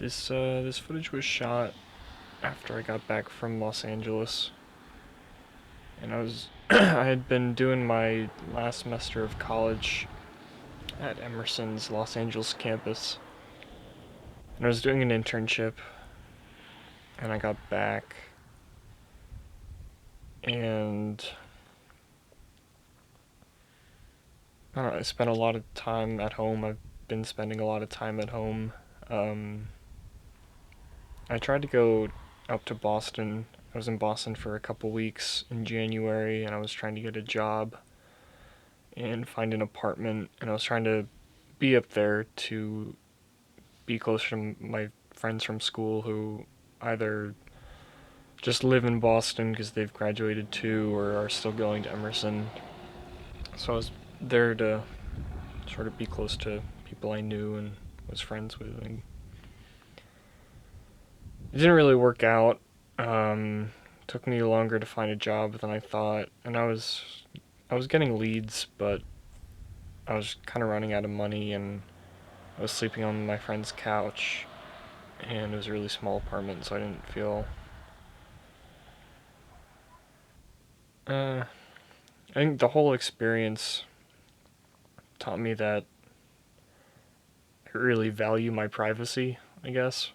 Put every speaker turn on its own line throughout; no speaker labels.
This footage was shot after I got back from Los Angeles, and I had been doing my last semester of college at Emerson's Los Angeles campus, and I was doing an internship, and I got back, and I don't know, I spent a lot of time at home. I've been spending a lot of time at home. Um, I tried to go up to Boston. I was in Boston for a couple weeks in January, and I was trying to get a job and find an apartment, and I was trying to be up there to be closer to my friends from school who either just live in Boston because they've graduated too or are still going to Emerson. So I was there to sort of be close to people I knew and was friends with. And it didn't really work out. Took me longer to find a job than I thought, and I was getting leads, but I was kind of running out of money, and I was sleeping on my friend's couch, and it was a really small apartment, so I didn't feel. Uh, I think the whole experience taught me that I really value my privacy, I guess.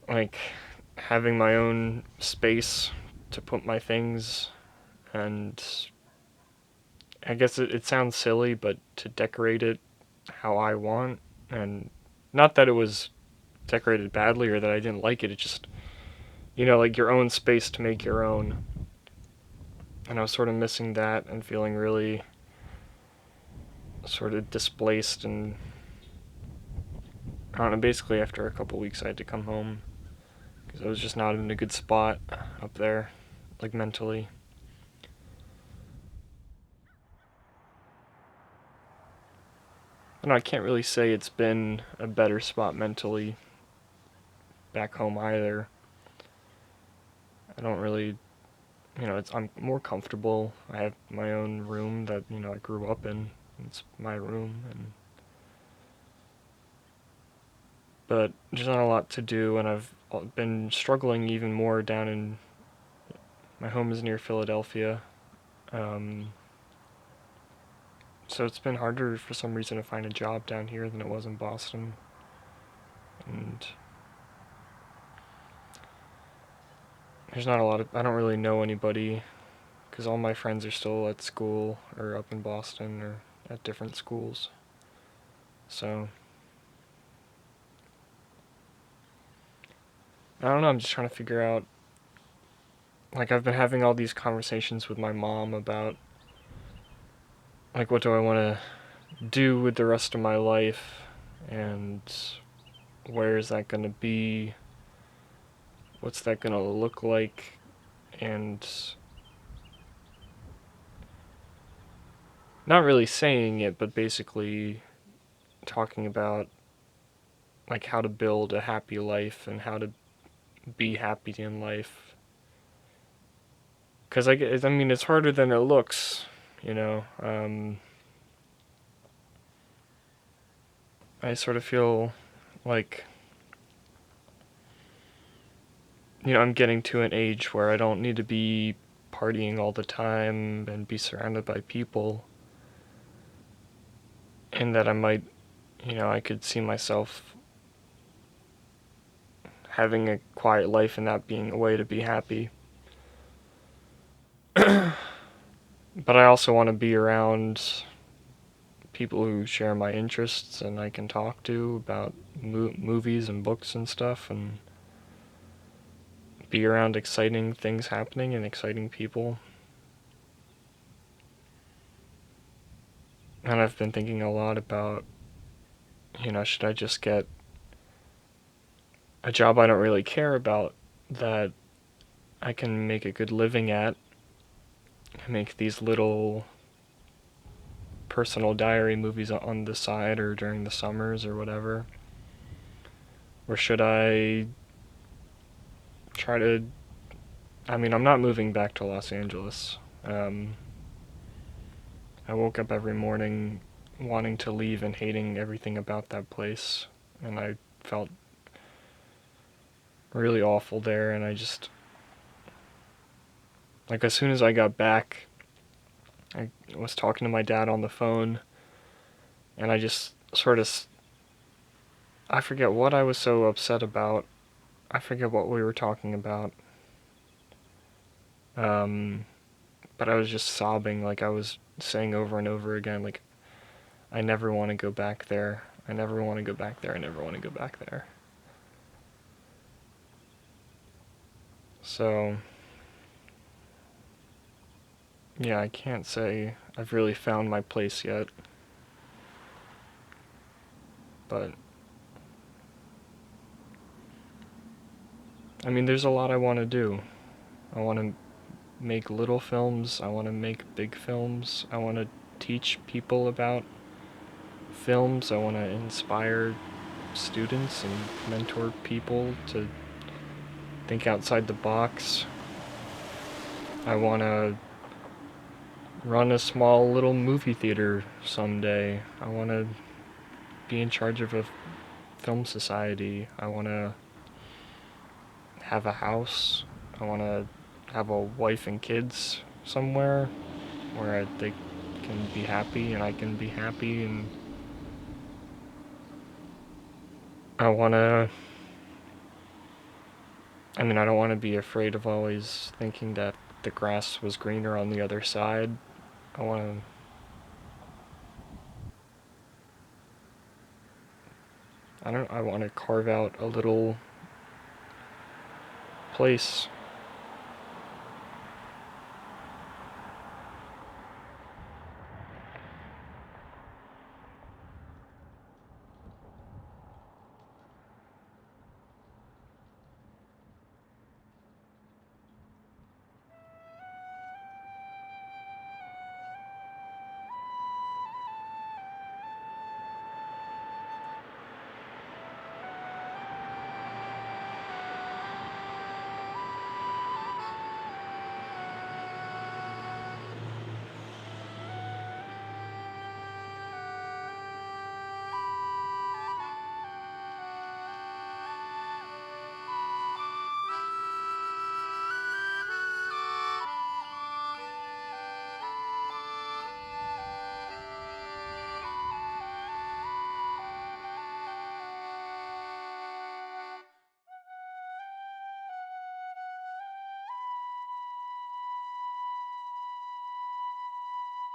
Like, having my own space to put my things, and I guess it sounds silly, but to decorate it how I want, and not that it was decorated badly or that I didn't like it, it just, like your own space to make your own. And I was sort of missing that and feeling really sort of displaced. And I don't know, basically after a couple weeks I had to come home because I was just not in a good spot up there, like mentally. And I can't really say it's been a better spot mentally back home either. I don't really, I'm more comfortable. I have my own room that, I grew up in. It's my room, and but there's not a lot to do, and I've been struggling even more down in my home is near Philadelphia. Um, so it's been harder for some reason to find a job down here than it was in Boston. And there's not a lot of, I don't really know anybody because all my friends are still at school or up in Boston or at different schools. So I don't know, I'm just trying to figure out, like, I've been having all these conversations with my mom about, like, what do I want to do with the rest of my life, and where is that going to be, what's that going to look like, and not really saying it, but basically talking about, like, how to build a happy life and how to be happy in life. Because, I mean, it's harder than it looks, you know. I sort of feel like, I'm getting to an age where I don't need to be partying all the time and be surrounded by people, and that I might, I could see myself having a quiet life and that being a way to be happy. But I also want to be around people who share my interests and I can talk to about movies and books and stuff, and be around exciting things happening and exciting people. And I've been thinking a lot about, should I just get a job I don't really care about that I can make a good living at, make these little personal diary movies on the side or during the summers or whatever? Or should I try to. I mean, I'm not moving back to Los Angeles. I woke up every morning wanting to leave and hating everything about that place, and I felt really awful there, and I just, like, as soon as I got back, I was talking to my dad on the phone, and I just sort of, I forget what I was so upset about. I forget what we were talking about. Um, but I was just sobbing, like I was saying over and over again, like, I never want to go back there. I never want to go back there. I never want to go back there. So, yeah, I can't say I've really found my place yet. But, I mean, there's a lot I want to do. I want to make little films. I want to make big films. I want to teach people about films. I want to inspire students and mentor people to think outside the box. I want to run a small little movie theater someday. I want to be in charge of a film society. I want to have a house. I want to have a wife and kids somewhere where they can be happy and I can be happy, and I want to, I mean, I don't want to be afraid of always thinking that the grass was greener on the other side. I want I want to carve out a little place